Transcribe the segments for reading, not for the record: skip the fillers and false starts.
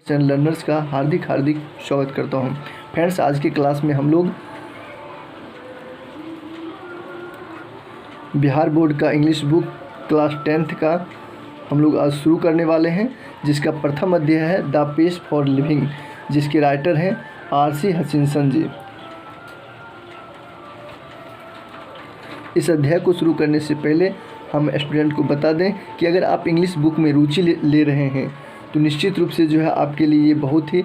Learners का हार्दिक स्वागत करता हूं। फ्रेंड्स, आज की क्लास में हम लोग बिहार बोर्ड का इंग्लिश बुक क्लास 10th का हम लोग आज शुरू करने वाले हैं, जिसका प्रथम अध्याय है द पेस फॉर लिविंग, जिसके राइटर हैं आर.सी. हचिंसन जी। इस अध्याय को शुरू करने से पहले हम स्टूडेंट को बता दें कि अगर आप इंग्लिश बुक में रुचि ले रहे हैं तो निश्चित रूप से जो है आपके लिए ये बहुत ही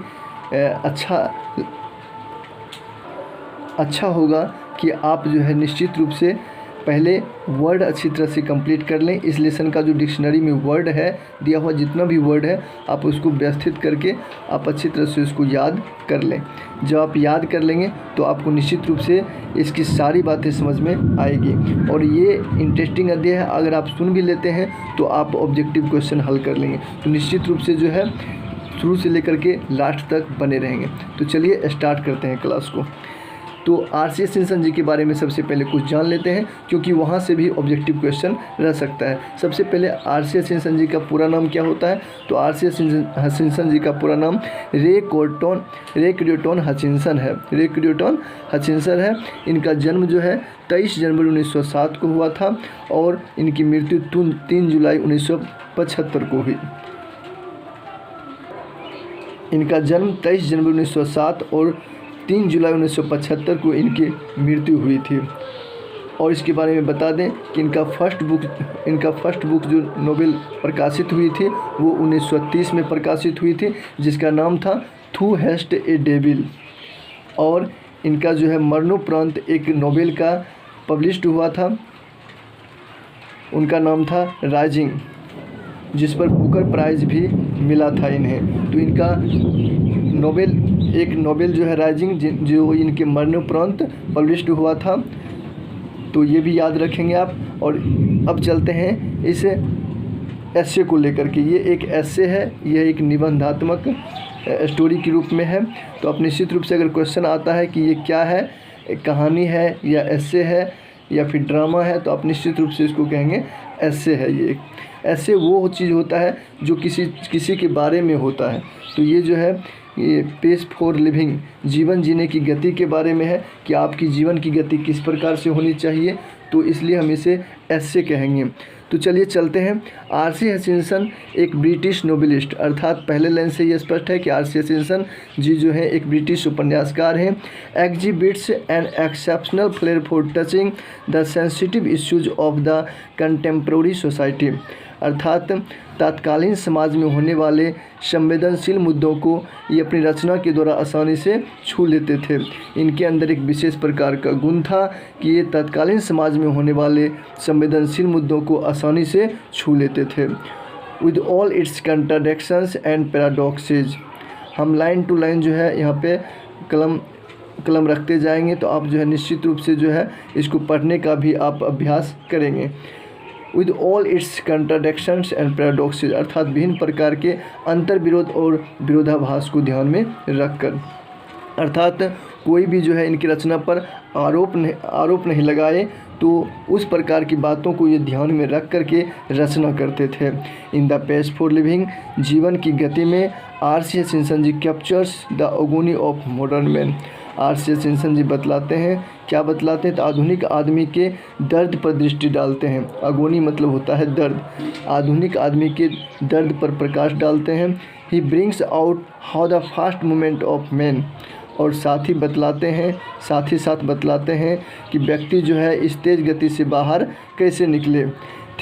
अच्छा होगा कि आप जो है निश्चित रूप से पहले वर्ड अच्छी तरह से कंप्लीट कर लें। इस लेसन का जो डिक्शनरी में वर्ड है दिया हुआ, जितना भी वर्ड है आप उसको व्यवस्थित करके आप अच्छी तरह से उसको याद कर लें। जब आप याद कर लेंगे तो आपको निश्चित रूप से इसकी सारी बातें समझ में आएगी और ये इंटरेस्टिंग अध्याय है। अगर आप सुन भी लेते हैं तो आप ऑब्जेक्टिव क्वेश्चन हल कर लेंगे, तो निश्चित रूप से जो है शुरू से लेकर के लास्ट तक बने रहेंगे। तो चलिए स्टार्ट करते हैं क्लास को। तो आर.सी. हचिंसन जी के बारे में सबसे पहले कुछ जान लेते हैं, क्योंकि वहाँ से भी ऑब्जेक्टिव क्वेश्चन रह सकता है। सबसे पहले आर.सी. हचिंसन जी का पूरा नाम क्या होता है? तो आर.सी. हचिंसन जी का पूरा नाम रे क्रियोटन हचिंसन है। रे क्रियोटन हचिंसन है। इनका जन्म जो है 23 जनवरी 1907 को हुआ था और इनकी मृत्यु 3 जुलाई 1975 को हुई। इनका जन्म 23 जनवरी 1907 और 3 जुलाई 1975 को इनकी मृत्यु हुई थी। और इसके बारे में बता दें कि इनका फर्स्ट बुक जो नोवेल प्रकाशित हुई थी वो 1930 में प्रकाशित हुई थी, जिसका नाम था थू हेस्ट ए डेविल। और इनका जो है मरणोपरांत एक नोवेल का पब्लिश्ड हुआ था, उनका नाम था राइजिंग, जिस पर बुकर प्राइज़ भी मिला था इन्हें। तो इनका एक नोवेल जो है राइजिंग, जो इनके मरणोपरांत पब्लिश्ड हुआ था, तो ये भी याद रखेंगे आप। और अब चलते हैं इस एस्से को लेकर के। ये एक एस्से है, यह एक निबंधात्मक स्टोरी के रूप में है। तो आप निश्चित रूप से अगर क्वेश्चन आता है कि ये क्या है, एक कहानी है या एस्से है या फिर ड्रामा है, तो आप निश्चित रूप से इसको कहेंगे एस्से है। ये ऐसे वो चीज़ होता है जो किसी के बारे में होता है। तो ये जो है ये पेस फॉर लिविंग, जीवन जीने की गति के बारे में है कि आपकी जीवन की गति किस प्रकार से होनी चाहिए, तो इसलिए हम इसे एस्से कहेंगे। तो चलिए चलते हैं। आर.सी. हचिंसन एक ब्रिटिश नोवेलिस्ट, अर्थात पहले लाइन से ये स्पष्ट है कि आर.सी. हचिंसन जी जो है एक ब्रिटिश उपन्यासकार हैं। Exhibits an exceptional flare for touching the sensitive issues of the contemporary society, अर्थात तत्कालीन समाज में होने वाले संवेदनशील मुद्दों को ये अपनी रचना के द्वारा आसानी से छू लेते थे। इनके अंदर एक विशेष प्रकार का गुण था कि ये तत्कालीन समाज में होने वाले संवेदनशील मुद्दों को आसानी से छू लेते थे। With all its contradictions and paradoxes. हम लाइन टू लाइन जो है यहाँ पे कलम रखते जाएंगे, तो आप जो है निश्चित रूप से जो है इसको पढ़ने का भी आप अभ्यास करेंगे। With all its contradictions and paradoxes, अर्थात विभिन्न प्रकार के अंतर विरोध और विरोधाभास को ध्यान में रखकर, अर्थात कोई भी जो है इनकी रचना पर आरोप नहीं लगाए, तो उस प्रकार की बातों को ये ध्यान में रख करके रचना करते थे। In the pace for living, जीवन की गति में R C. Hutchinson ji captures the agony of modern man. R C. Hutchinson ji बतलाते हैं, क्या बतलाते हैं? तो आधुनिक आदमी के दर्द पर दृष्टि डालते हैं। अगोनी मतलब होता है दर्द, आधुनिक आदमी के दर्द पर प्रकाश डालते हैं। He brings out how the fast movement of man, और साथ ही साथ बतलाते हैं कि व्यक्ति जो है इस तेज़ गति से बाहर कैसे निकले।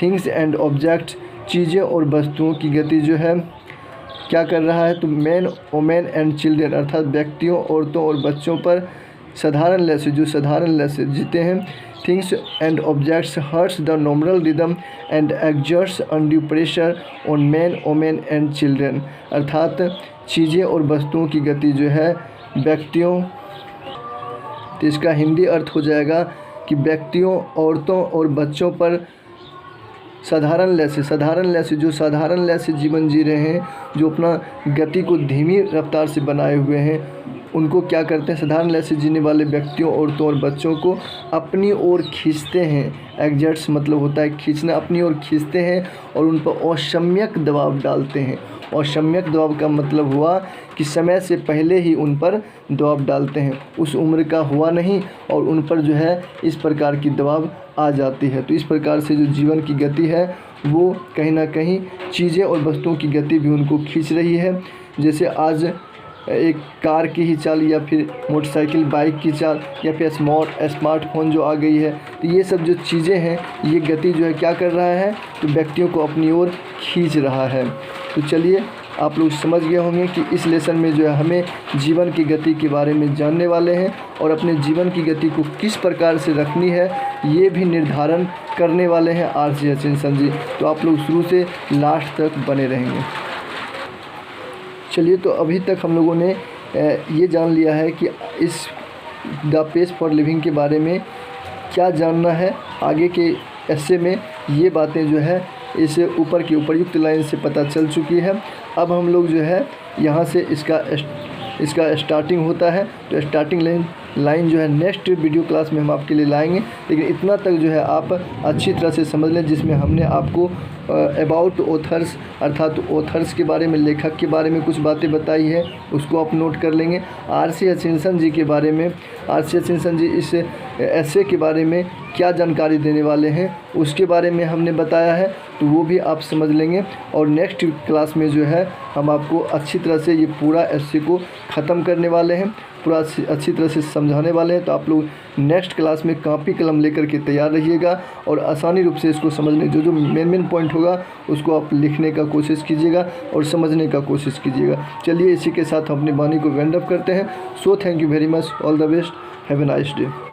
थिंग्स एंड ऑब्जेक्ट्स, चीज़ें और वस्तुओं की गति जो है क्या कर रहा है? तो मैन, वोमेन एंड चिल्ड्रेन, अर्थात व्यक्तियों, औरतों और बच्चों पर साधारण लय से जीते हैं। Things and objects hertz the normal rhythm and exerts undue pressure on man, women and children, अर्थात चीज़ें और वस्तुओं की गति जो है व्यक्तियों, तो इसका हिंदी अर्थ हो जाएगा कि व्यक्तियों, औरतों और बच्चों पर साधारण लय से जीवन जी रहे हैं, जो अपना गति को धीमी रफ्तार से बनाए हुए हैं, उनको क्या करते हैं, साधारण लय से जीने वाले व्यक्तियों, औरतों और बच्चों को अपनी ओर खींचते हैं। एग्जर्ट्स मतलब होता है खींचना, अपनी ओर खींचते हैं और उन पर असम्यक दबाव डालते हैं। असम्यक दबाव का मतलब हुआ कि समय से पहले ही उन पर दबाव डालते हैं, उस उम्र का हुआ नहीं और उन पर जो है इस प्रकार की दबाव आ जाती है। तो इस प्रकार से जो जीवन की गति है वो कहीं ना कहीं चीज़ें और वस्तुओं की गति भी उनको खींच रही है। जैसे आज एक कार की ही चाल या फिर मोटरसाइकिल बाइक की चाल या फिर स्मार्टफोन जो आ गई है, तो ये सब जो चीज़ें हैं ये गति जो है क्या कर रहा है, तो व्यक्तियों को अपनी ओर खींच रहा है। तो चलिए आप लोग समझ गए होंगे कि इस लेसन में जो है हमें जीवन की गति के बारे में जानने वाले हैं और अपने जीवन की गति को किस प्रकार से रखनी है ये भी निर्धारण करने वाले हैं आर.सी. हचिंसन जी। तो आप लोग शुरू से लास्ट तक बने रहेंगे। चलिए, तो अभी तक हम लोगों ने ये जान लिया है कि इस द पेस फॉर लिविंग के बारे में क्या जानना है। आगे के एस्से में ये बातें जो है इस ऊपर की उपयुक्त लाइन से पता चल चुकी है। अब हम लोग जो है यहाँ से इसका स्टार्टिंग होता है, तो स्टार्टिंग लाइन जो है नेक्स्ट वीडियो क्लास में हम आपके लिए लाएंगे। लेकिन इतना तक जो है आप अच्छी तरह से समझ लें, जिसमें हमने आपको अबाउट ऑथर्स अर्थात ऑथर्स के बारे में, लेखक के बारे में कुछ बातें बताई है, उसको आप नोट कर लेंगे। आर.सी. हचिंसन जी के बारे में, आर.सी. हचिंसन जी इस एस्से के बारे में क्या जानकारी देने वाले हैं उसके बारे में हमने बताया है, तो वो भी आप समझ लेंगे। और नेक्स्ट क्लास में जो है हम आपको अच्छी तरह से ये पूरा एस्से को ख़त्म करने वाले हैं, पूरा अच्छी तरह से समझाने वाले हैं। तो आप लोग नेक्स्ट क्लास में कॉपी कलम लेकर के तैयार रहिएगा और आसानी रूप से इसको समझने जो मेन पॉइंट होगा उसको आप लिखने का कोशिश कीजिएगा और समझने का कोशिश कीजिएगा। चलिए, इसी के साथ हम अपनी वाणी को वाइंड अप करते हैं। So thank you very much, all the best, have a nice day.